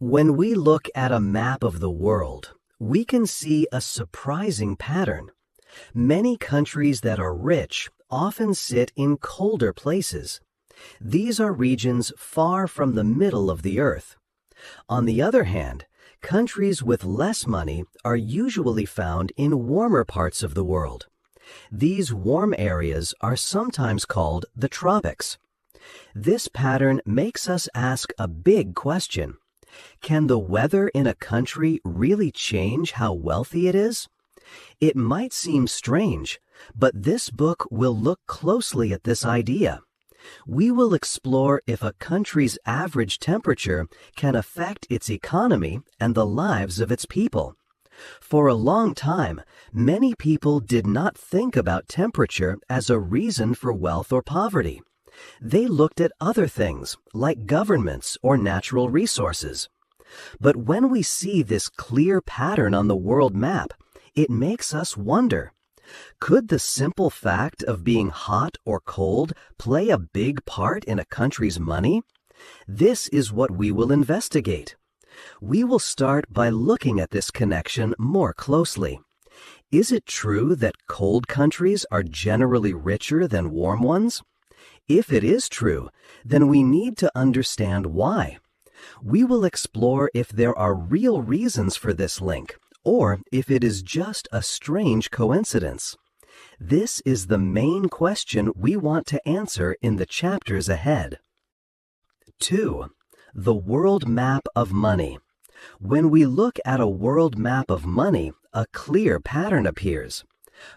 When we look at a map of the world, we can see a surprising pattern. Many countries that are rich often sit in colder places. These are regions far from the middle of the earth. On the other hand, countries with less money are usually found in warmer parts of the world. These warm areas are sometimes called the tropics. This pattern makes us ask a big question. Can the weather in a country really change how wealthy it is? It might seem strange, but this book will look closely at this idea. We will explore if a country's average temperature can affect its economy and the lives of its people. For a long time, many people did not think about temperature as a reason for wealth or poverty. They looked at other things, like governments or natural resources. But when we see this clear pattern on the world map, it makes us wonder, could the simple fact of being hot or cold play a big part in a country's money? This is what we will investigate. We will start by looking at this connection more closely. Is it true that cold countries are generally richer than warm ones? If it is true, then we need to understand why. We will explore if there are real reasons for this link, or if it is just a strange coincidence. This is the main question we want to answer in the chapters ahead. 2. The world map of money. When we look at a world map of money, a clear pattern appears.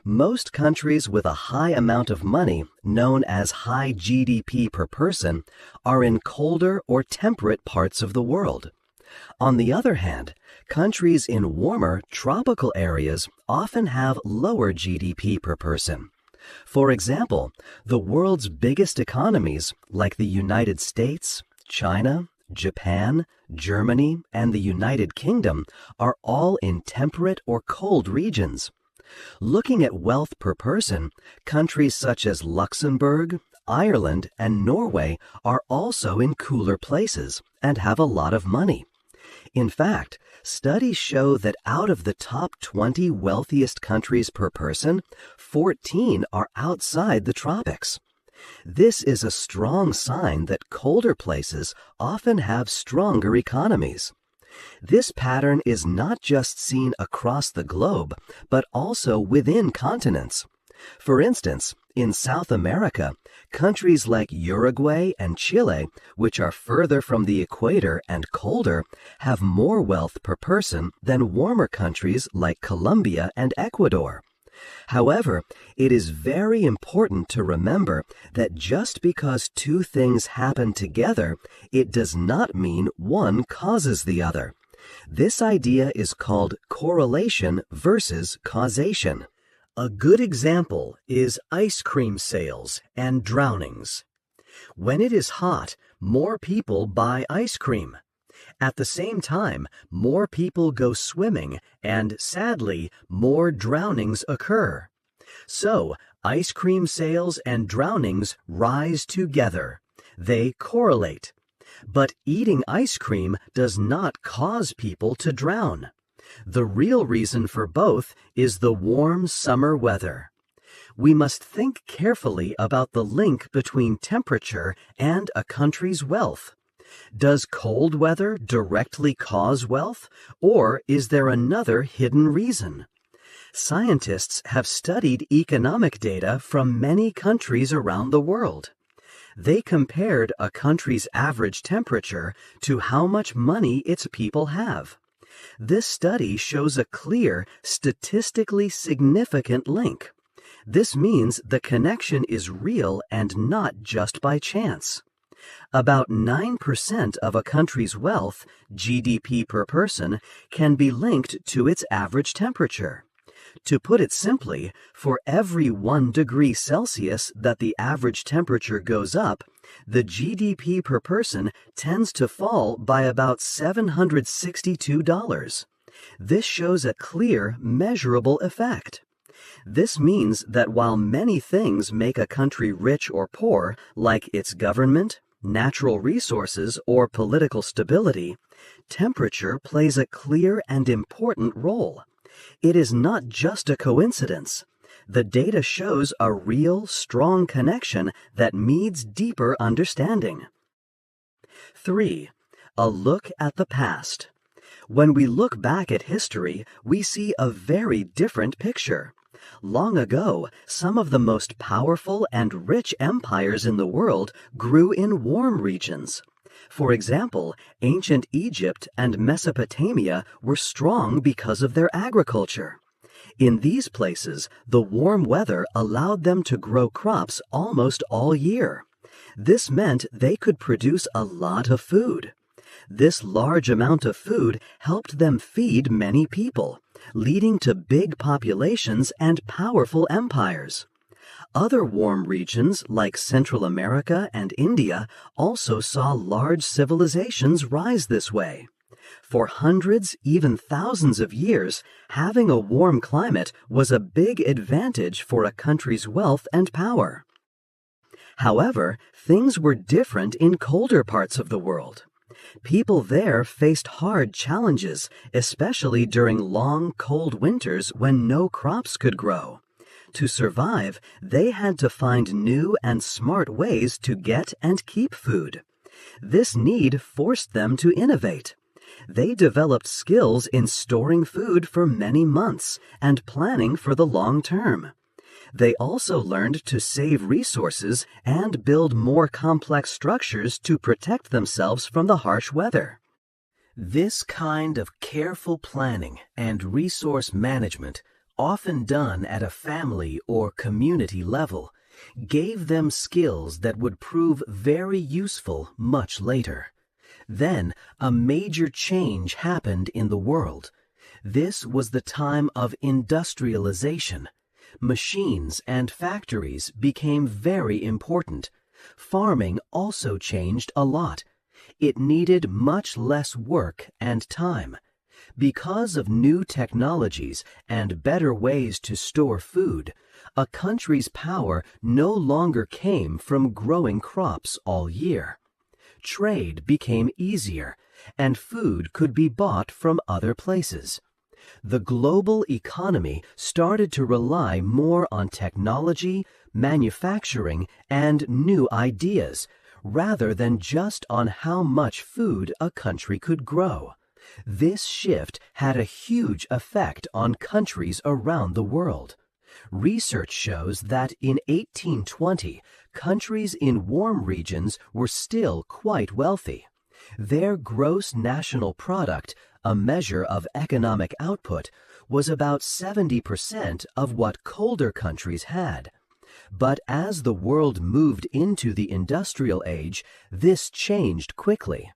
Most countries with a high amount of money, known as high GDP per person, are in colder or temperate parts of the world. On the other hand, countries in warmer, tropical areas often have lower GDP per person. For example, the world's biggest economies, like the United States, China, Japan, Germany, and the United Kingdom, are all in temperate or cold regions. Looking at wealth per person, countries such as Luxembourg, Ireland, and Norway are also in cooler places and have a lot of money. In fact, studies show that out of the top 20 wealthiest countries per person, 14 are outside the tropics. This is a strong sign that colder places often have stronger economies. This pattern is not just seen across the globe, but also within continents. For instance, in South America, countries like Uruguay and Chile, which are further from the equator and colder, have more wealth per person than warmer countries like Colombia and Ecuador. However, it is very important to remember that just because two things happen together, it does not mean one causes the other. This idea is called correlation versus causation. A good example is ice cream sales and drownings. When it is hot, more people buy ice cream. At the same time, more people go swimming and, sadly, more drownings occur. So, ice cream sales and drownings rise together. They correlate. But eating ice cream does not cause people to drown. The real reason for both is the warm summer weather. We must think carefully about the link between temperature and a country's wealth. Does cold weather directly cause wealth, or is there another hidden reason? Scientists have studied economic data from many countries around the world. They compared a country's average temperature to how much money its people have. This study shows a clear, statistically significant link. This means the connection is real and not just by chance. About 9% of a country's wealth, GDP per person, can be linked to its average temperature. To put it simply, for every 1 degree Celsius that the average temperature goes up, the GDP per person tends to fall by about $762. This shows a clear, measurable effect. This means that while many things make a country rich or poor, like its government, natural resources, or political stability, Temperature plays a clear and important role. It is not just a coincidence. The data shows a real, strong connection that needs deeper understanding. 3. A look at the past. When we look back at history, we see a very different picture. Long ago, some of the most powerful and rich empires in the world grew in warm regions. For example, ancient Egypt and Mesopotamia were strong because of their agriculture. In these places, the warm weather allowed them to grow crops almost all year. This meant they could produce a lot of food. This large amount of food helped them feed many people, leading to big populations and powerful empires. Other warm regions like Central America and India also saw large civilizations rise this way. For hundreds, even thousands of years, having a warm climate was a big advantage for a country's wealth and power. However, things were different in colder parts of the world. People there faced hard challenges, especially during long, cold winters when no crops could grow. To survive, they had to find new and smart ways to get and keep food. This need forced them to innovate. They developed skills in storing food for many months and planning for the long term. They also learned to save resources and build more complex structures to protect themselves from the harsh weather. This kind of careful planning and resource management, often done at a family or community level, gave them skills that would prove very useful much later. Then, a major change happened in the world. This was the time of industrialization. Machines and factories became very important. Farming also changed a lot. It needed much less work and time. Because of new technologies and better ways to store food, a country's power no longer came from growing crops all year. Trade became easier, and food could be bought from other places. The global economy started to rely more on technology, manufacturing, and new ideas, rather than just on how much food a country could grow. This shift had a huge effect on countries around the world. Research shows that in 1820, countries in warm regions were still quite wealthy. Their gross national product, a measure of economic output, was about 70% of what colder countries had. But as the world moved into the industrial age, this changed quickly.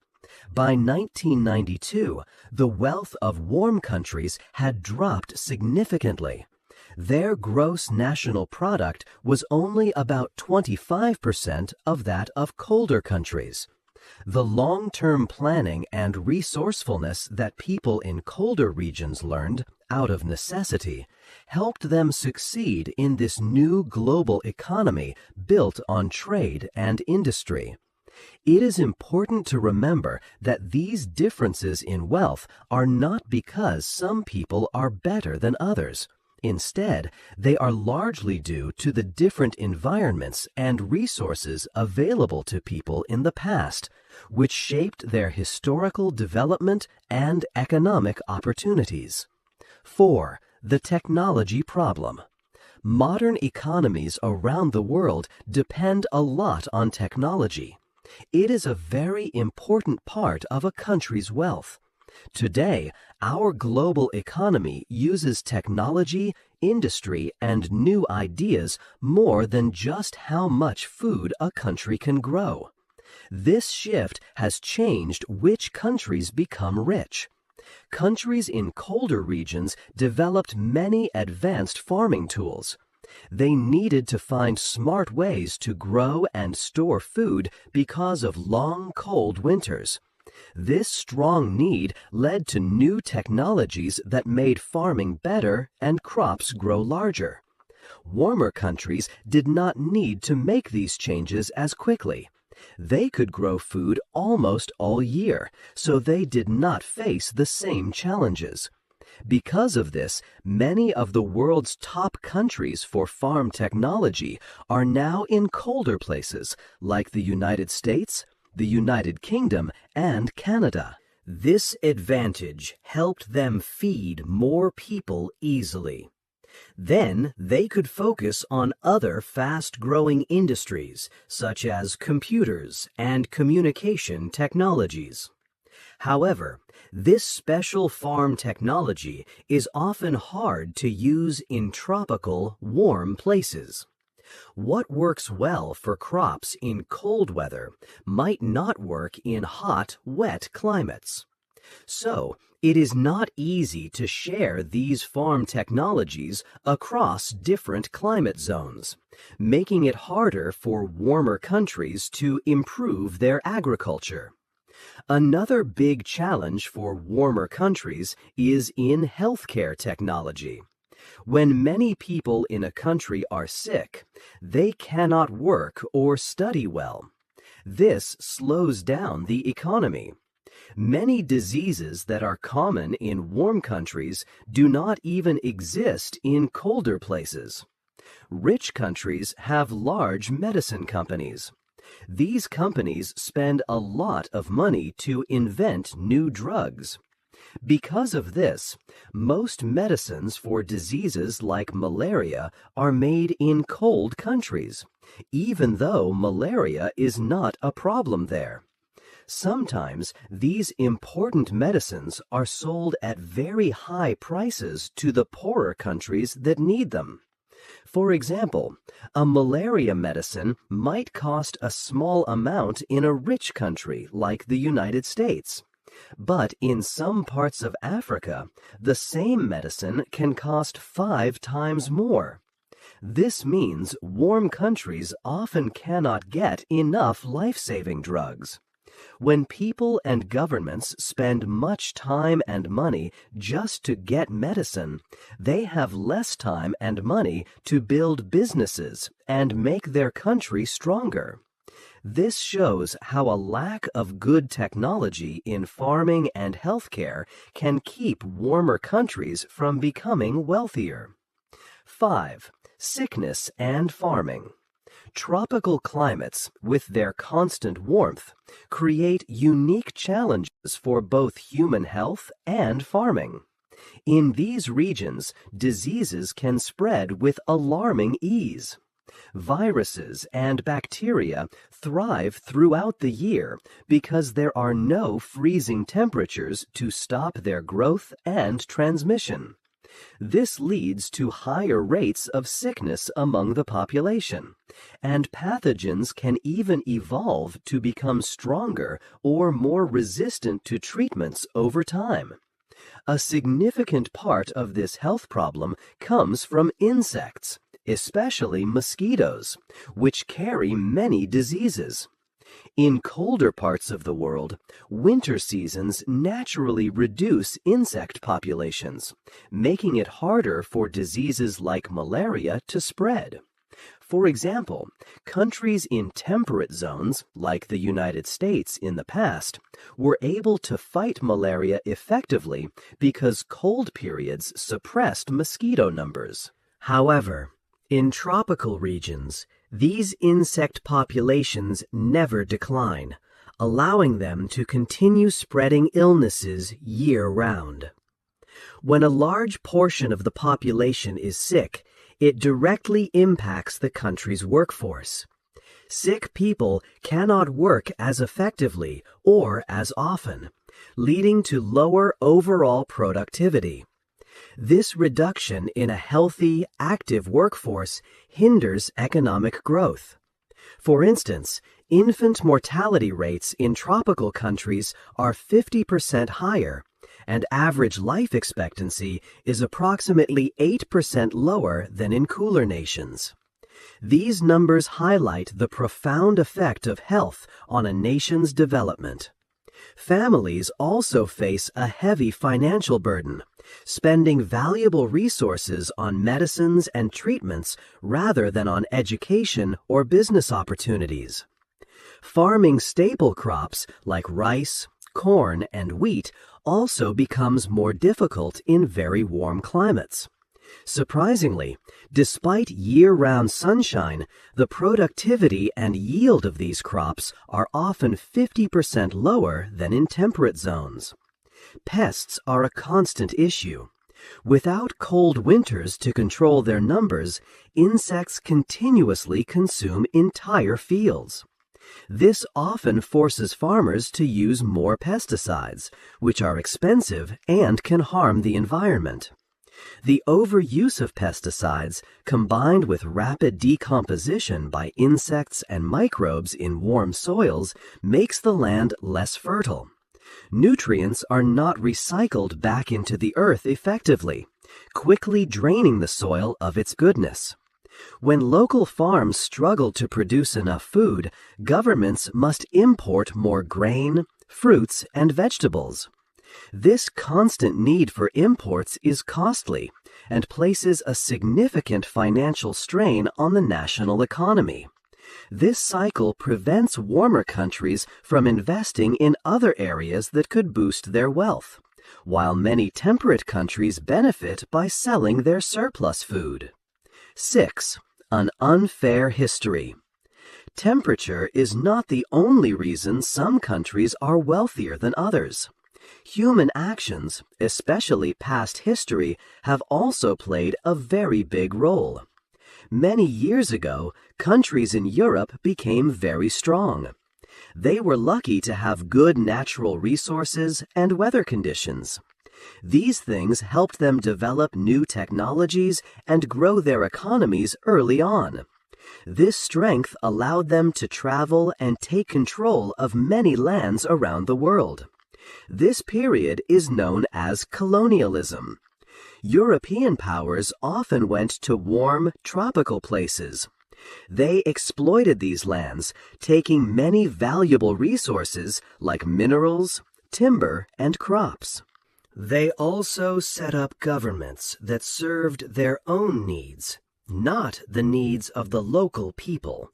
By 1992, the wealth of warm countries had dropped significantly. Their gross national product was only about 25% of that of colder countries. The long-term planning and resourcefulness that people in colder regions learned, out of necessity, helped them succeed in this new global economy built on trade and industry. It is important to remember that these differences in wealth are not because some people are better than others. Instead, they are largely due to the different environments and resources available to people in the past, which shaped their historical development and economic opportunities. 4. The technology problem. Modern economies around the world depend a lot on technology. It is a very important part of a country's wealth. Today, our global economy uses technology, industry, and new ideas more than just how much food a country can grow. This shift has changed which countries become rich. Countries in colder regions developed many advanced farming tools. They needed to find smart ways to grow and store food because of long, cold winters. This strong need led to new technologies that made farming better and crops grow larger. Warmer countries did not need to make these changes as quickly. They could grow food almost all year, so they did not face the same challenges. Because of this, many of the world's top countries for farm technology are now in colder places, like the United States, the United Kingdom, and Canada. This advantage helped them feed more people easily. Then they could focus on other fast-growing industries, such as computers and communication technologies. However, this special farm technology is often hard to use in tropical, warm places. What works well for crops in cold weather might not work in hot, wet climates. So, it is not easy to share these farm technologies across different climate zones, making it harder for warmer countries to improve their agriculture. Another big challenge for warmer countries is in healthcare technology. When many people in a country are sick, they cannot work or study well. This slows down the economy. Many diseases that are common in warm countries do not even exist in colder places. Rich countries have large medicine companies. These companies spend a lot of money to invent new drugs. Because of this, most medicines for diseases like malaria are made in cold countries, even though malaria is not a problem there. Sometimes these important medicines are sold at very high prices to the poorer countries that need them. For example, a malaria medicine might cost a small amount in a rich country like the United States. But in some parts of Africa, the same medicine can cost 5 times more. This means warm countries often cannot get enough life-saving drugs. When people and governments spend much time and money just to get medicine, they have less time and money to build businesses and make their country stronger. This shows how a lack of good technology in farming and healthcare can keep warmer countries from becoming wealthier. 5. Sickness and farming. Tropical climates, with their constant warmth, create unique challenges for both human health and farming. In these regions, diseases can spread with alarming ease. Viruses and bacteria thrive throughout the year because there are no freezing temperatures to stop their growth and transmission. This leads to higher rates of sickness among the population, and pathogens can even evolve to become stronger or more resistant to treatments over time. A significant part of this health problem comes from insects, especially mosquitoes, which carry many diseases. In colder parts of the world, winter seasons naturally reduce insect populations, making it harder for diseases like malaria to spread. For example, countries in temperate zones, like the United States in the past, were able to fight malaria effectively because cold periods suppressed mosquito numbers. However, in tropical regions, these insect populations never decline, allowing them to continue spreading illnesses year-round. When a large portion of the population is sick, it directly impacts the country's workforce. Sick people cannot work as effectively or as often, leading to lower overall productivity. This reduction in a healthy, active workforce hinders economic growth. For instance, infant mortality rates in tropical countries are 50% higher, and average life expectancy is approximately 8% lower than in cooler nations. These numbers highlight the profound effect of health on a nation's development. Families also face a heavy financial burden, spending valuable resources on medicines and treatments rather than on education or business opportunities. Farming staple crops like rice, corn, and wheat also becomes more difficult in very warm climates. Surprisingly, despite year-round sunshine, the productivity and yield of these crops are often 50% lower than in temperate zones. Pests are a constant issue. Without cold winters to control their numbers, insects continuously consume entire fields. This often forces farmers to use more pesticides, which are expensive and can harm the environment. The overuse of pesticides, combined with rapid decomposition by insects and microbes in warm soils, makes the land less fertile. Nutrients are not recycled back into the earth effectively, quickly draining the soil of its goodness. When local farms struggle to produce enough food, governments must import more grain, fruits, and vegetables. This constant need for imports is costly and places a significant financial strain on the national economy. This cycle prevents warmer countries from investing in other areas that could boost their wealth, while many temperate countries benefit by selling their surplus food. 6. An unfair history. Temperature is not the only reason some countries are wealthier than others. Human actions, especially past history, have also played a very big role. Many years ago, countries in Europe became very strong. They were lucky to have good natural resources and weather conditions. These things helped them develop new technologies and grow their economies early on. This strength allowed them to travel and take control of many lands around the world. This period is known as colonialism. European powers often went to warm, tropical places. They exploited these lands, taking many valuable resources like minerals, timber, and crops. They also set up governments that served their own needs, not the needs of the local people.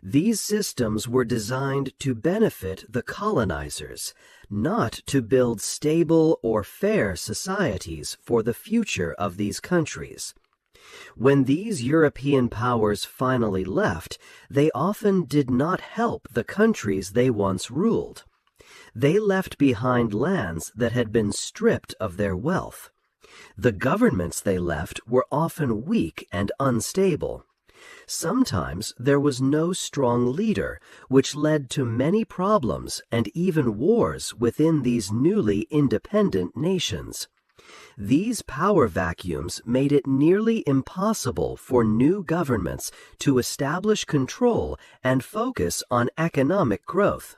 These systems were designed to benefit the colonizers, not to build stable or fair societies for the future of these countries. When these European powers finally left, they often did not help the countries they once ruled. They left behind lands that had been stripped of their wealth. The governments they left were often weak and unstable. Sometimes there was no strong leader, which led to many problems and even wars within these newly independent nations. These power vacuums made it nearly impossible for new governments to establish control and focus on economic growth.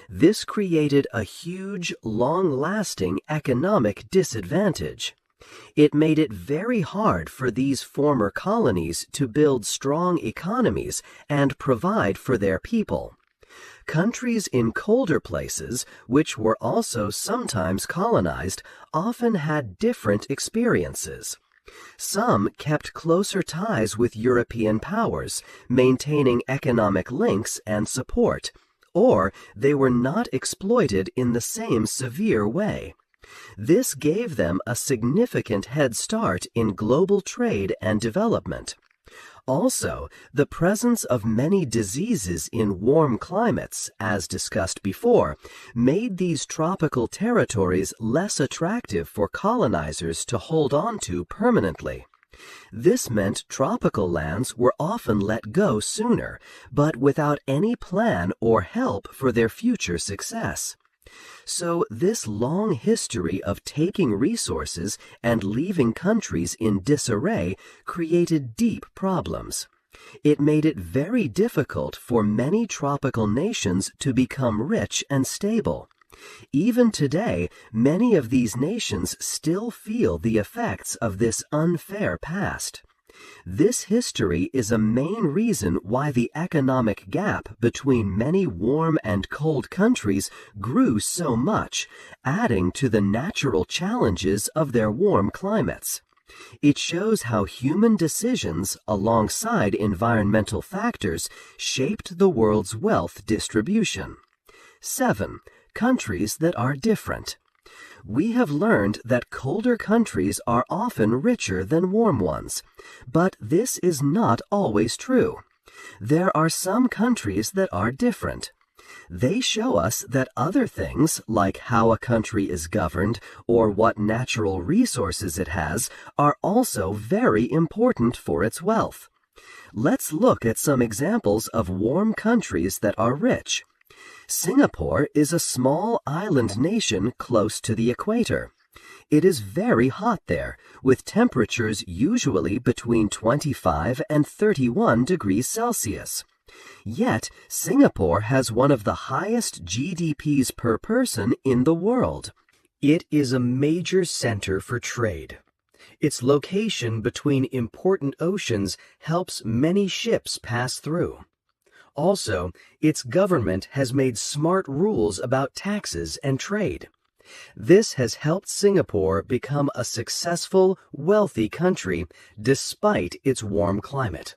This created a huge, long-lasting economic disadvantage. It made it very hard for these former colonies to build strong economies and provide for their people. Countries in colder places, which were also sometimes colonized, often had different experiences. Some kept closer ties with European powers, maintaining economic links and support, or they were not exploited in the same severe way. This gave them a significant head start in global trade and development. Also, the presence of many diseases in warm climates, as discussed before, made these tropical territories less attractive for colonizers to hold on to permanently. This meant tropical lands were often let go sooner, but without any plan or help for their future success. So this long history of taking resources and leaving countries in disarray created deep problems. It made it very difficult for many tropical nations to become rich and stable. Even today, many of these nations still feel the effects of this unfair past. This history is a main reason why the economic gap between many warm and cold countries grew so much, adding to the natural challenges of their warm climates. It shows how human decisions, alongside environmental factors, shaped the world's wealth distribution. 7. Countries that are different. We have learned that colder countries are often richer than warm ones, but this is not always true. There are some countries that are different. They show us that other things, like how a country is governed or what natural resources it has, are also very important for its wealth. Let's look at some examples of warm countries that are rich. Singapore is a small island nation close to the equator. It is very hot there, with temperatures usually between 25 and 31 degrees Celsius. Yet, Singapore has one of the highest GDPs per person in the world. It is a major center for trade. Its location between important oceans helps many ships pass through. Also, its government has made smart rules about taxes and trade. This has helped Singapore become a successful, wealthy country despite its warm climate.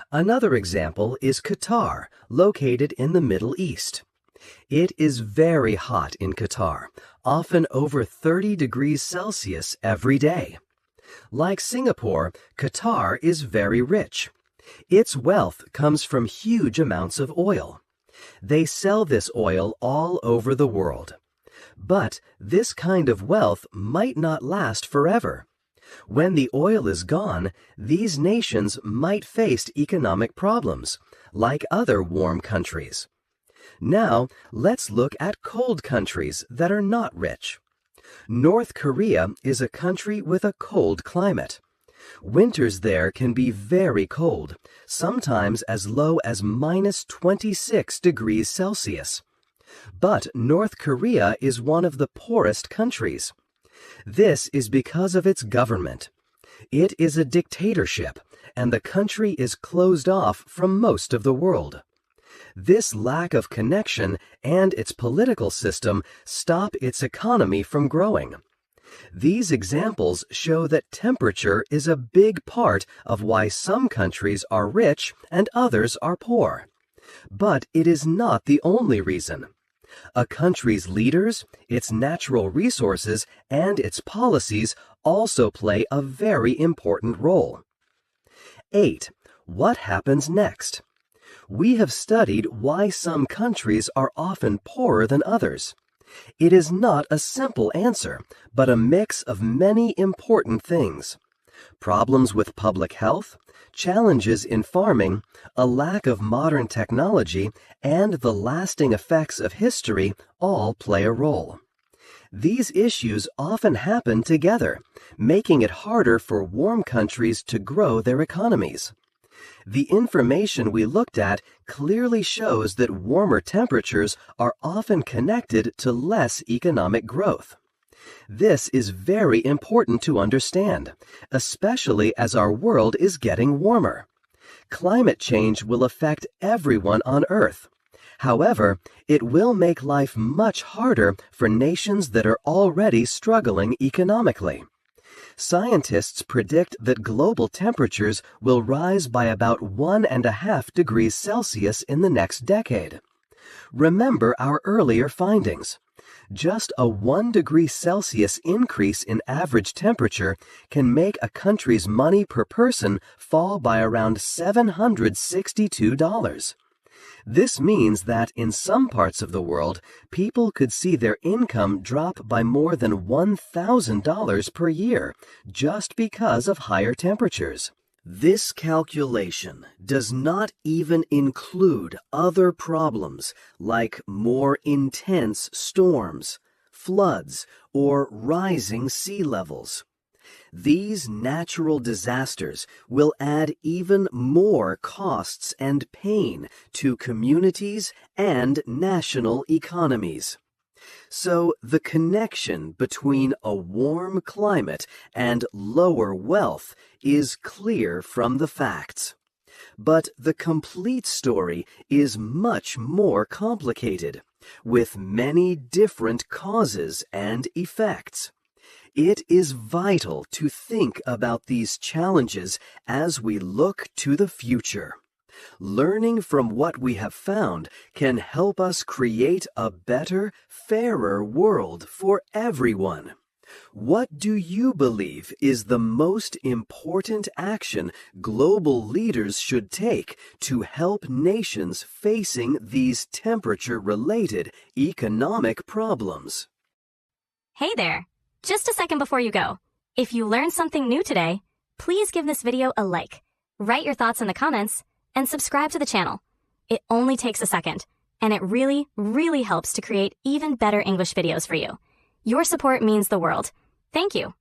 Another example is Qatar, located in the Middle East. It is very hot in Qatar, often over 30 degrees Celsius every day. Like Singapore, Qatar is very rich. Its wealth comes from huge amounts of oil. They sell this oil all over the world. But this kind of wealth might not last forever. When the oil is gone, these nations might face economic problems, like other warm countries. Now, let's look at cold countries that are not rich. North Korea is a country with a cold climate. Winters there can be very cold, sometimes as low as -26 degrees Celsius. But North Korea is one of the poorest countries. This is because of its government. It is a dictatorship, and the country is closed off from most of the world. This lack of connection and its political system stop its economy from growing. These examples show that temperature is a big part of why some countries are rich and others are poor. But it is not the only reason. A country's leaders, its natural resources, and its policies also play a very important role. 8. What happens next? We have studied why some countries are often poorer than others. It is not a simple answer, but a mix of many important things. Problems with public health, challenges in farming, a lack of modern technology, and the lasting effects of history all play a role. These issues often happen together, making it harder for warm countries to grow their economies. The information we looked at clearly shows that warmer temperatures are often connected to less economic growth. This is very important to understand, especially as our world is getting warmer. Climate change will affect everyone on Earth. However, it will make life much harder for nations that are already struggling economically. Scientists predict that global temperatures will rise by about 1.5 degrees Celsius in the next decade. Remember our earlier findings. Just a 1 degree Celsius increase in average temperature can make a country's money per person fall by around $762. This means that in some parts of the world, people could see their income drop by more than $1,000 per year just because of higher temperatures. This calculation does not even include other problems like more intense storms, floods, or rising sea levels. These natural disasters will add even more costs and pain to communities and national economies. So the connection between a warm climate and lower wealth is clear from the facts. But the complete story is much more complicated, with many different causes and effects. It is vital to think about these challenges as we look to the future. Learning from what we have found can help us create a better, fairer world for everyone. What do you believe is the most important action global leaders should take to help nations facing these temperature-related economic problems? Hey there! Just a second before you go. If you learned something new today, please give this video a like, write your thoughts in the comments, and subscribe to the channel. It only takes a second, and it really, really helps to create even better English videos for you. Your support means the world. Thank you.